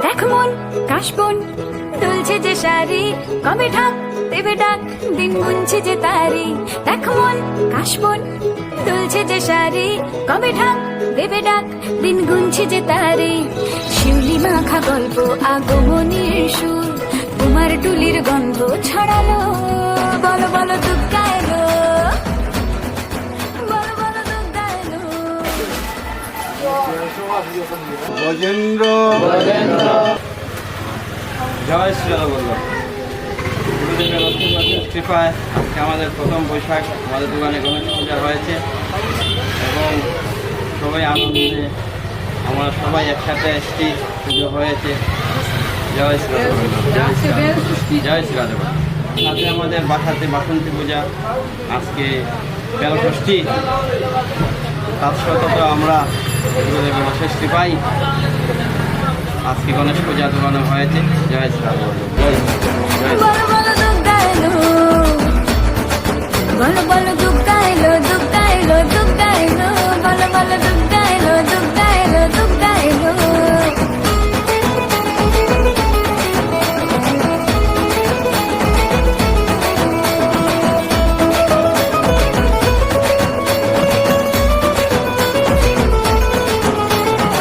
দেখ মন কাশবন দুলছে যে শাড়ি, কবে ঢাক দেবে ডাক, দিন গুনছে যে তারি। দেখ মন কাশবন দুলছে যে শাড়ি, কবে ঢাক দেবে ডাক, দিন গুনছে যে তারি। শিউলি মাখা গল্প আগমনীর সুর, তোমার টুলির গন্ধ ছড়ালো। বলো বলো দুগ্গা এলো, বলো বলো দুগ্গা এলো। গজেন্দ্র জয় শ্রীরাম বলল গুরুদেবের অসীম কৃপায় আজকে আমাদের প্রথম বৈশাখ আমাদের দোকানে গণেশ পূজা হয়েছে এবং সবাই আনন্দে আমরা সবাই একসাথে এসেছি, পুজো হয়েছে। জয় শ্রীরাম, জয় শ্রীরাম। আজকে আমাদের বাসাতে বাসন্তী পূজা, আজকে ১৩ ষষ্ঠী, তার সত্ত্বেও আমরা গুরুদেবের অশেষ কৃপায় আজকে গণেশ পূজা দোকানে হয়েছে। জয় শ্রীরাম, বলো বলো দুগ্গা এলো, বলো বলো দুগ্গা এলো, দুগ্গা এলো, দুগ্গা এলো, বলো বলো দুগ্গা এলো, দুগ্গা এলো, দুগ্গা এলো।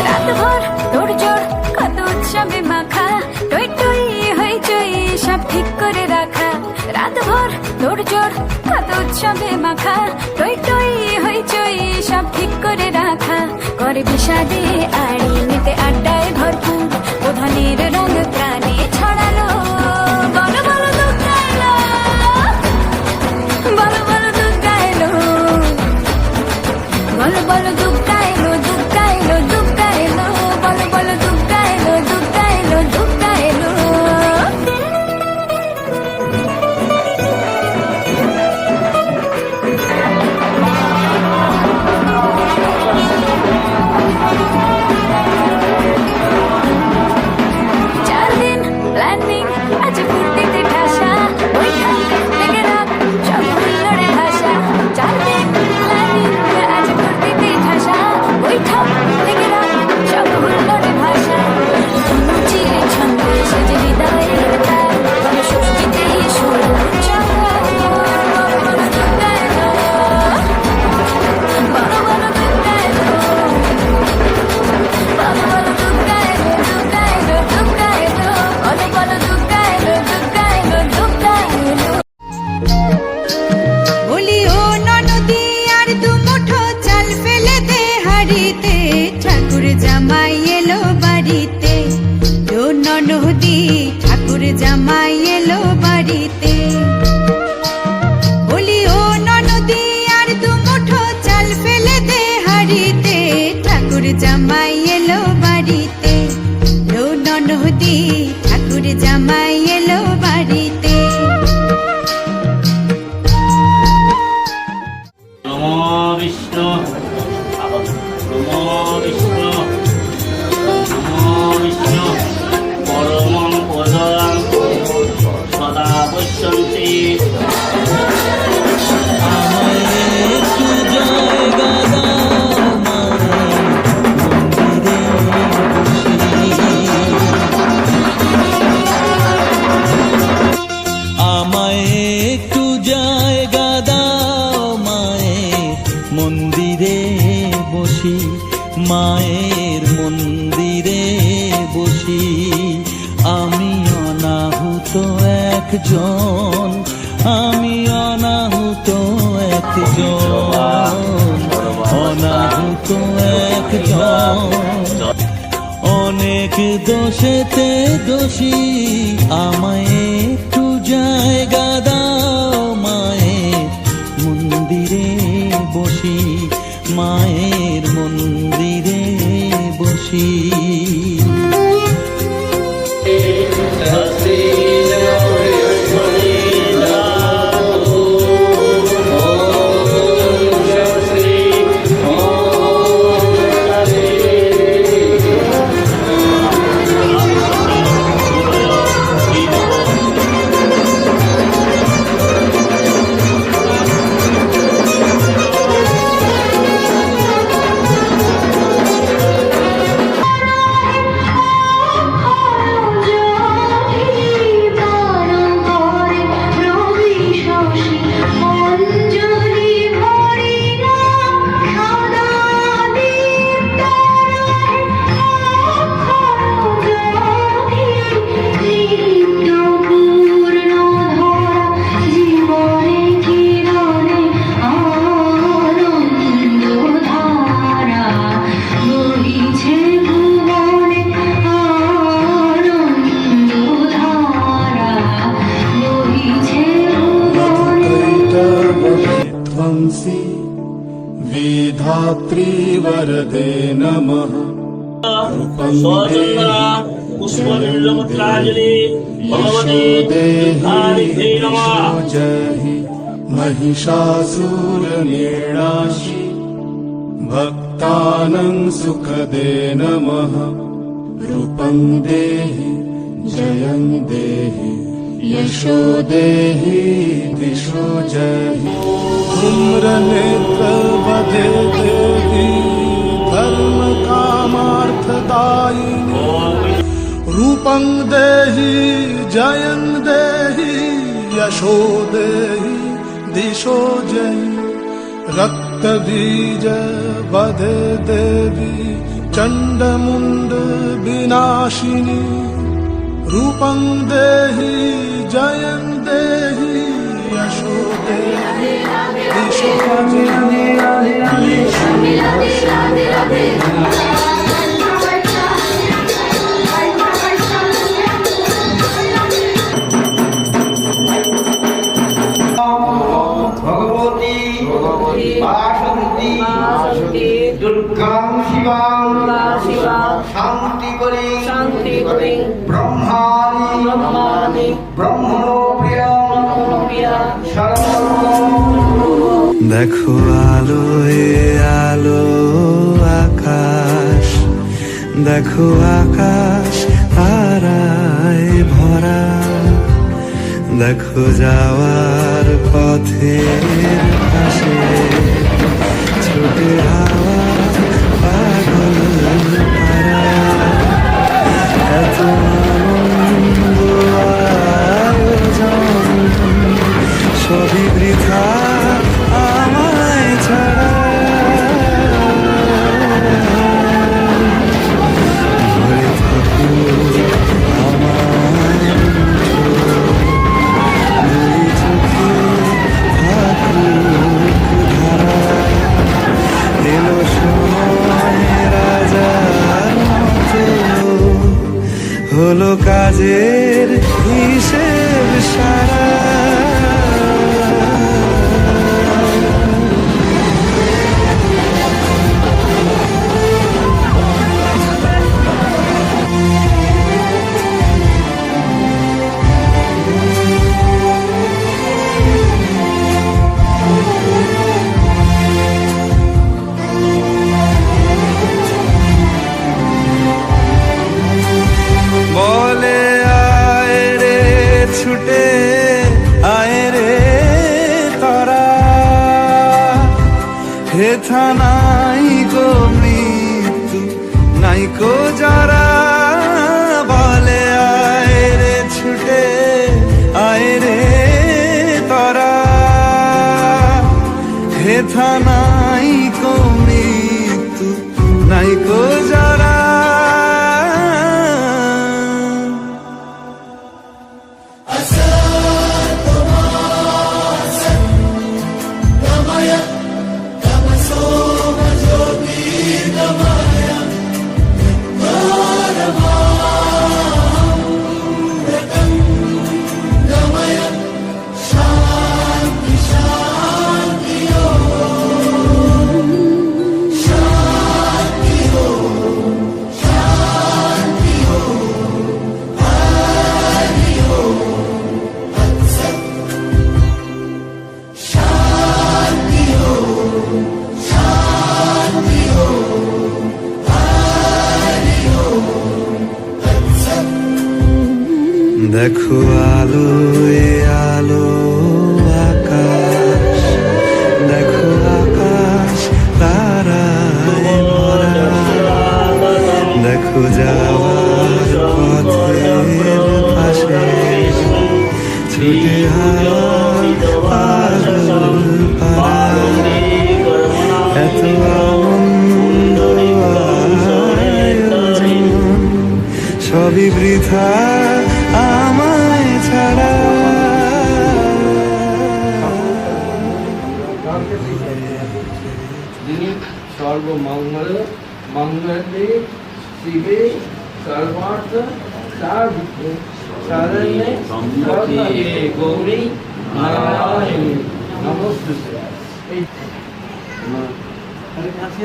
রাতভর তোড়জোড় কত উৎসবে মাখা, টই টই হইচই সব ঠিক করে রাখা। রাতভর তোড়জোড় কত উৎসবে মাখা, টই টই হইচই সব ঠিক করে রাখা। করে বিষাদে আড়ি নিতে আড্ডায় ভরপুর, প্রধানের রঙ প্রাণে ছড়ালো। বলো বলো দুগ্গা এলো, বলো বলো দুগ্গা এলো, বলো বলো দুগ্গা এলো, দুগ্গা এলো, দুগ্গা এলো, বলো বলো দুগ্গা এলো, দুগ্গা এলো, দুগ্গা এলো। চার দিন প্ল্যানিং আজ ফুর্তিতে ঠাসা, ওই ঠাক লেগে রাখ সব হুল্লোড়ে ভাষা। 4 দিন প্ল্যানিং আজ ফুর্তিতে ঠাসা, ওই ঠাক লেগে রাখ সব হুল্লোড়ে ভাষা। চিরে ছন্দে সেজে হৃদয়ের তার, বলো ষষ্ঠীতেই শুরু চল। বলো বলো দুগ্গা এলো, বলো বলো দুগ্গা এলো, বলো বলো দুগ্গা এলো, দুগ্গা এলো, দুগ্গা এলো, বলো বলো দুগ্গা এলো, দুগ্গা এলো, দুগ্গা এলো। বলি ও ননদি আর দু মুঠো চাল ফেলে দে হাড়িতে, ঠাকুর জামাই এলো বাড়িতে। ও ননদি ঠাকুর জামাই এলো বাড়িতে। বলি ও ননদি আর দু মুঠো চাল ফেলে দে হাড়িতে, ঠাকুর জামাই এলো বাড়িতে। ও ননদি ঠাকুর জামাই এলো বাড়িতে। নমো বিষ্ণু, নমো বিষ্ণু, নমো বিষ্ণু, পরমং পদং সদা পশ্যন্তি। আমায় একটু জায়গা দাও মায়ের মন্দিরে বসি, মায়ের মন্দিরে বসি। আমি অনাহুত একজন, আমি অনাহুত একজন, অনাহুত একজন। অনেক দোষেতে দোষী, আমায় একটু জায়গা দাও মায়ের মন্দিরে বসি, মায়ের মন্দিরে বসি। विधात्री वरदे नमः स्वचंद्रा पुष्पबिल्लपत्रांजलि भगवते कालिके नमः। जहि महिषासुरनिर्णाशि भक्तानं सुखदे नमः रूपं देहि जयं देहि यशो देहि दिशो जहि धूम्रनेत्रवधे देवी धर्म कामार्थदायिनी रूपं देहि जयं देहि यशो देहि दिशो जयि रक्तबीज वधे देवी चण्डमुण्ड विनाशिनी रूपं देहि जयं देहि यशो देहि दिशो जयि ভগবতী বাসন্তী দুর্গাং শিবাং শান্তি করি ব্রহ্মাণি ব্রহ্মপ্রিয় দেখো আলোয় আলো আকাশ, দেখো আকাশ তারায় ভরা, দেখো যাওয়ার পথের পাশে ছুটে হাওয়া পাগল পারা, এত আনন্দ আয়োজন সবই বৃথা আমায় ছাড়া। ভরে থাকুক আমার দুই চোখে থাকুক ধারা, এলো সময় রাজার মতো, হলো কাজের হিসেব সারা। বলে আয় রে ছুটে আয় রে তারা, হেথা নাই গো মৃত্যু নাই কো যারা। বলে আয় রে ছুটে আয় রে তারা, হেথা নাই কো মৃত্যু নাই কো যারা। দেখো আলোয় আলো আকাশ, দেখো আকাশ তারায় ভরা, দেখো যাওয়ার পথের পাশে ছুটে হাওয়া পাগল পারা, এত আনন্দ আয়োজন সবই বৃথা আমায় ছাড়া। যিনি সর্বমঙ্গল মঙ্গলে শিবে সর্বার্থ সাধিকে শরণ্যে ত্র্যম্বকে গৌরী নারায়ণী নমস্তুতে। Terima kasih.